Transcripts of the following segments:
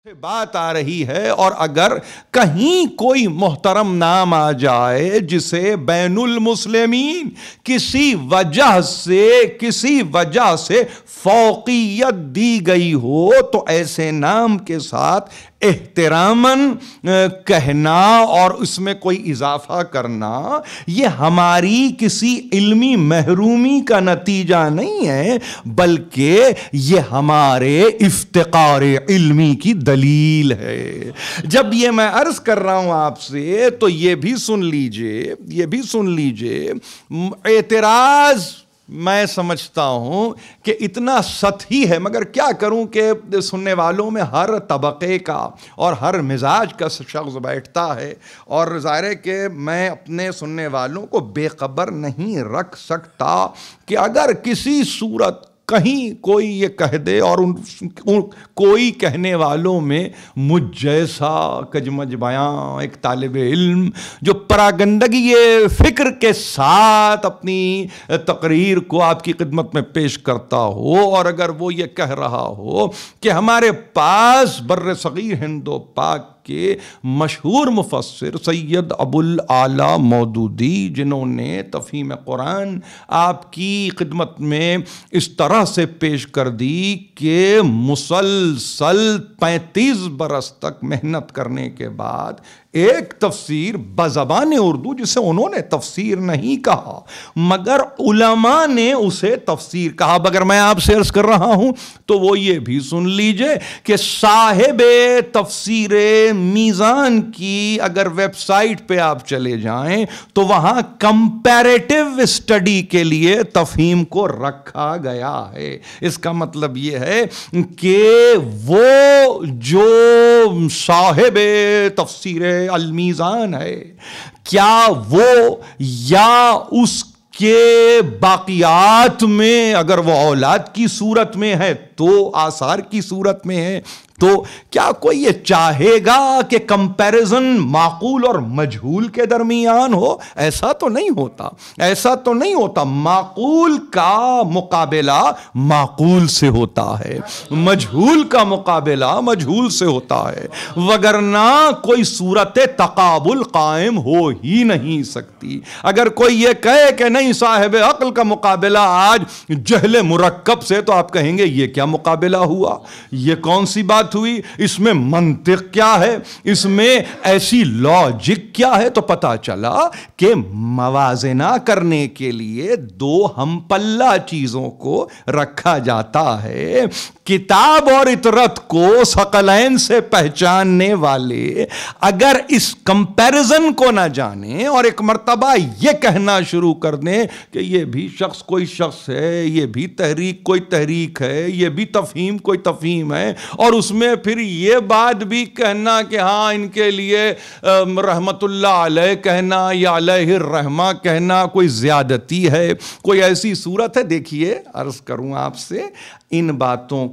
سے بات آ رہی ہے، اور اگر کہیں کوئی محترم نام آ جائے جسے بین المسلمین کسی وجہ سے فوقیت دی گئی ہو تو ایسے نام کے ساتھ احتراماً کہنا اور اس میں کوئی اضافہ کرنا یہ ہماری کسی علمی محرومی کا نتیجہ نہیں ہے، بلکہ یہ ہمارے افتقار علمی کی دلیل ہے۔ جب یہ میں عرض کر رہا ہوں آپ سے تو یہ بھی سن لیجئے اعتراض میں سمجھتا ہوں کہ اتنا سطحی ہے، مگر کیا کروں کہ سننے والوں میں ہر طبقے کا اور ہر مزاج کا شخص بیٹھتا ہے، اور ظاہر ہے کہ میں اپنے سننے والوں کو بے خبر نہیں رکھ سکتا کہ اگر کسی صورت کہیں کوئی یہ کہہ دے اور کوئی کہنے والوں میں مجھ جیسا کجمج بیاں ایک طالب علم جو پراگندگی فکر کے ساتھ اپنی تقریر کو آپ کی خدمت میں پیش کرتا ہو، اور اگر وہ یہ کہہ رہا ہو کہ ہمارے پاس بر صغیر ہند و پاک کے مشہور مفسر سید ابو الاعلیٰ مودودی، جنہوں نے تفہیم قرآن آپ کی خدمت میں اس طرح سے پیش کر دی کہ مسلسل 35 برس تک محنت کرنے کے بعد ایک تفسیر بزبان اردو، جسے انہوں نے تفسیر نہیں کہا مگر علماء نے اسے تفسیر کہا، اگر میں آپ سے عرض کر رہا ہوں تو وہ یہ بھی سن لیجئے کہ صاحب تفسیر میزان کی اگر ویب سائٹ پہ آپ چلے جائیں تو وہاں کمپیریٹیو اسٹڈی کے لیے تفہیم کو رکھا گیا ہے۔ اس کا مطلب یہ ہے کہ وہ جو صاحب تفسیر المیزان ہے، کیا وہ یا اس کے باقیات میں اگر وہ اولاد کی صورت میں ہے تو آثار کی صورت میں ہے، تو کیا کوئی یہ چاہے گا کہ کمپیریزن معقول اور مجہول کے درمیان ہو؟ ایسا تو نہیں ہوتا۔ معقول کا مقابلہ معقول سے ہوتا ہے، مجہول کا مقابلہ مجہول سے ہوتا ہے، وگرنہ کوئی صورت تقابل قائم ہو ہی نہیں سکتی۔ اگر کوئی یہ کہے کہ نہیں صاحب عقل کا مقابلہ آج جہل مرکب سے، تو آپ کہیں گے یہ کیا مقابلہ ہوا، یہ کون سی بات ہوئی، اس میں منطق کیا ہے، اس میں ایسی لاجک کیا ہے؟ تو پتا چلا کہ موازنہ کرنے کے لیے دو ہم پلہ چیزوں کو رکھا جاتا ہے۔ کتاب اور اطرت کو ثقلین سے پہچاننے والے اگر اس کمپیریزن کو نہ جانیں اور ایک مرتبہ یہ کہنا شروع کر دیں کہ یہ بھی شخص کوئی شخص ہے، یہ بھی تحریک کوئی تحریک ہے، یہ بھی تفہیم کوئی تفہیم ہے، اور اس میں پھر یہ بات بھی کہنا کہ ہاں ان کے لیے رحمت اللہ علیہ کہنا یا علیہ الرحمہ کہنا کوئی زیادتی ہے، کوئی ایسی صورت ہے۔ دیکھیے عرض کروں آپ سے، ان باتوں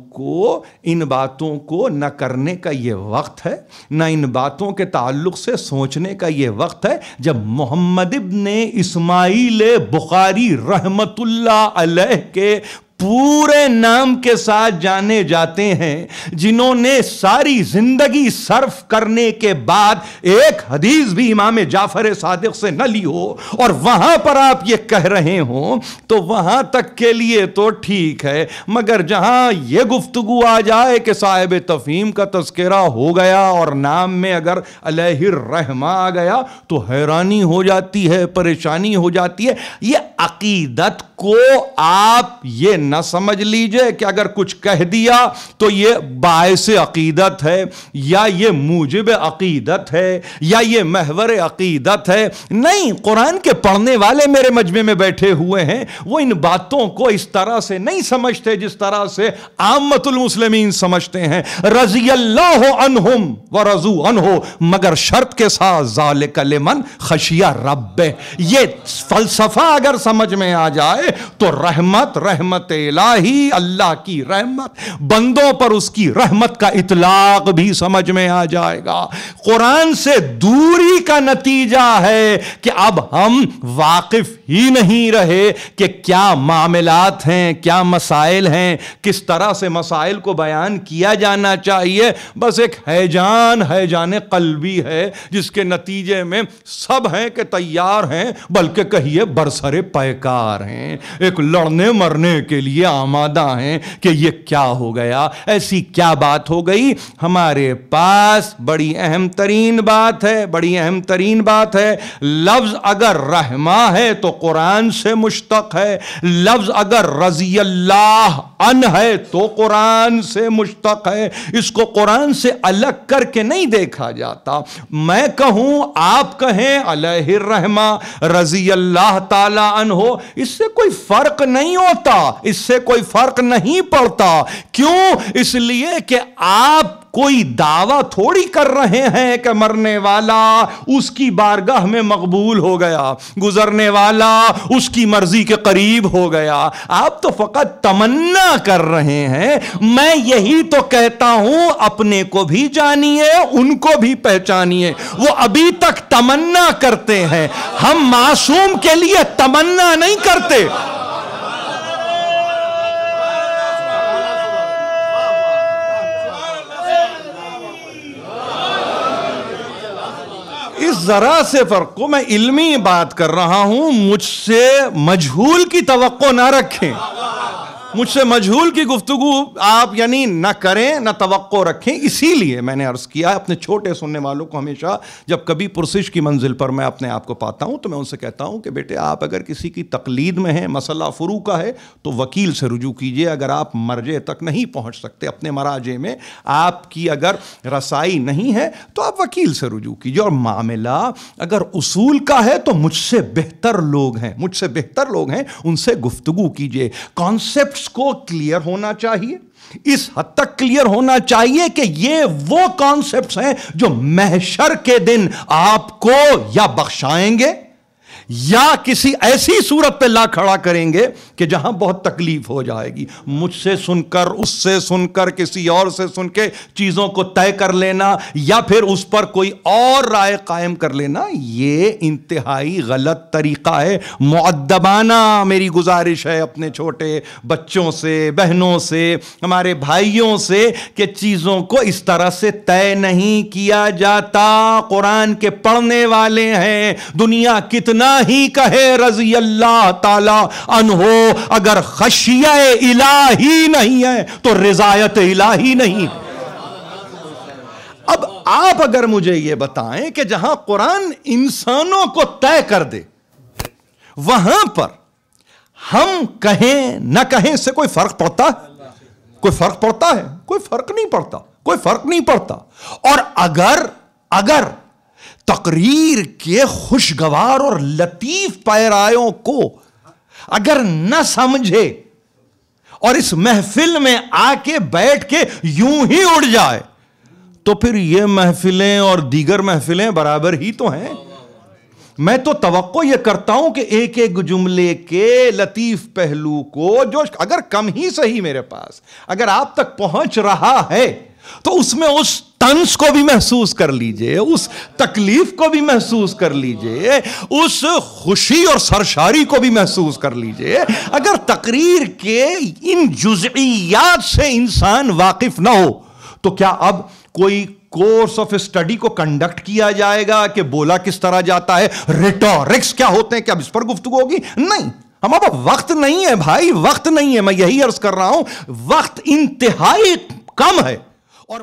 کو نہ کرنے کا یہ وقت ہے، نہ ان باتوں کے تعلق سے سوچنے کا یہ وقت ہے جب محمد ابن اسماعیل بخاری رحمت اللہ علیہ کے پورے نام کے ساتھ جانے جاتے ہیں، جنہوں نے ساری زندگی صرف کرنے کے بعد ایک حدیث بھی امام جعفر صادق سے نہ لی ہو، اور وہاں پر آپ یہ کہہ رہے ہوں تو وہاں تک کے لیے تو ٹھیک ہے، مگر جہاں یہ گفتگو آ جائے کہ صاحب تفہیم کا تذکرہ ہو گیا اور نام میں اگر علیہ الرحمہ آ گیا تو حیرانی ہو جاتی ہے، پریشانی ہو جاتی ہے۔ یہ عقیدت کو آپ یہ نہ سمجھ لیجئے کہ اگر کچھ کہہ دیا تو یہ باعث عقیدت ہے یا یہ موجب عقیدت ہے یا یہ محور عقیدت ہے۔ نہیں، قرآن کے پڑھنے والے میرے مجمع میں بیٹھے ہوئے ہیں، وہ ان باتوں کو اس طرح سے نہیں سمجھتے جس طرح سے عامت المسلمین سمجھتے ہیں۔ رضی اللہ عنہم ورضوا عنہ، مگر شرط کے ساتھ ذالک لمن خشی رب۔ یہ فلسفہ اگر سمجھ میں آ جائے تو رحمت الہی، اللہ کی رحمت، بندوں پر اس کی رحمت کا اطلاق بھی سمجھ میں آ جائے گا۔ قرآن سے دوری کا نتیجہ ہے کہ اب ہم واقف ہی نہیں رہے کہ کیا معاملات ہیں، کیا مسائل ہیں، کس طرح سے مسائل کو بیان کیا جانا چاہیے. بس ایک ہیجان قلبی ہے جس کے نتیجے میں سب ہیں کہ تیار ہیں، بلکہ کہیے برسر پیکار ہیں، ایک لڑنے مرنے کے لیے آمادہ ہیں کہ یہ کیا ہو گیا، ایسی کیا بات ہو گئی. ہمارے پاس بڑی اہم ترین بات ہے. لفظ اگر رحمہ ہے تو قرآن سے مشتق ہے، لفظ اگر رضی اللہ عنہ ہے تو قرآن سے مشتق ہے. اس کو قرآن سے الگ کر کے نہیں دیکھا جاتا. میں کہوں، آپ کہیں علیہ الرحمہ رضی اللہ تعالی عنہ، اس سے کوئی فرق نہیں ہوتا، اس سے کوئی فرق نہیں پڑتا. کیوں؟ اس لیے کہ آپ کوئی دعویٰ تھوڑی کر رہے ہیں کہ مرنے والا اس کی بارگاہ میں مقبول ہو گیا، گزرنے والا اس کی مرضی کے قریب ہو گیا. آپ تو فقط تمنا کر رہے ہیں. میں یہی تو کہتا ہوں، اپنے کو بھی جانیے، ان کو بھی پہچانیے. وہ ابھی تک تمنا کرتے ہیں، ہم معصوم کے لیے تمنا نہیں کرتے. اس ذرا سے فرق کو میں علمی بات کر رہا ہوں، مجھ سے مجہول کی توقع نہ رکھیں. مجھ سے مجہول کی گفتگو آپ یعنی نہ کریں، نہ توقع رکھیں. اسی لیے میں نے عرض کیا اپنے چھوٹے سننے والوں کو، ہمیشہ جب کبھی پرسش کی منزل پر میں اپنے آپ کو پاتا ہوں تو میں ان سے کہتا ہوں کہ بیٹے، آپ اگر کسی کی تقلید میں ہیں، مسئلہ فروع کا ہے، تو وکیل سے رجوع کیجئے. اگر آپ مرجع تک نہیں پہنچ سکتے، اپنے مراجع میں آپ کی اگر رسائی نہیں ہے، تو آپ وکیل سے رجوع کیجئے. اور معاملہ اگر اصول کا ہے تو مجھ سے بہتر لوگ ہیں، ان سے گفتگو کیجئے. کانسیپٹ کو کلیئر ہونا چاہیے، اس حد تک کلیئر ہونا چاہیے کہ یہ وہ کانسیپٹس ہیں جو محشر کے دن آپ کو یا بخشائیں گے یا کسی ایسی صورت پہ لا کھڑا کریں گے کہ جہاں بہت تکلیف ہو جائے گی. مجھ سے سن کر، اس سے سن کر، کسی اور سے سن کے چیزوں کو طے کر لینا یا پھر اس پر کوئی اور رائے قائم کر لینا، یہ انتہائی غلط طریقہ ہے. مؤدبانہ میری گزارش ہے اپنے چھوٹے بچوں سے، بہنوں سے، ہمارے بھائیوں سے کہ چیزوں کو اس طرح سے طے نہیں کیا جاتا. قرآن کے پڑھنے والے ہیں، دنیا کتنا ہی کہے رضی اللہ تعالی عنہ، اگر خشیہ الہی نہیں ہے تو رضایت الہی نہیں. اب آپ اگر مجھے یہ بتائیں کہ جہاں قرآن انسانوں کو طے کر دے، وہاں پر ہم کہیں نہ کہیں اس سے کوئی فرق پڑتا ہے؟ کوئی فرق پڑتا ہے؟ کوئی فرق نہیں پڑتا. اور اگر تقریر کے خوشگوار اور لطیف پیرایوں کو اگر نہ سمجھے اور اس محفل میں آ کے بیٹھ کے یوں ہی اڑ جائے، تو پھر یہ محفلیں اور دیگر محفلیں برابر ہی تو ہیں. میں تو توقع یہ کرتا ہوں کہ ایک ایک جملے کے لطیف پہلو کو، جو اگر کم ہی صحیح میرے پاس اگر آپ تک پہنچ رہا ہے، تو اس میں اس طنز کو بھی محسوس کر لیجئے، اس تکلیف کو بھی محسوس کر لیجئے، اس خوشی اور سرشاری کو بھی محسوس کر لیجئے. اگر تقریر کے ان جزئیات سے انسان واقف نہ ہو تو کیا اب کوئی کورس آف اسٹڈی کو کنڈکٹ کیا جائے گا کہ بولا کس طرح جاتا ہے، ریٹورکس کیا ہوتے ہیں، کیا اب اس پر گفتگو ہوگی؟ نہیں. ہمارا وقت نہیں ہے بھائی، وقت نہیں ہے. میں یہی عرض کر رہا ہوں، وقت انتہائی کم ہے. اور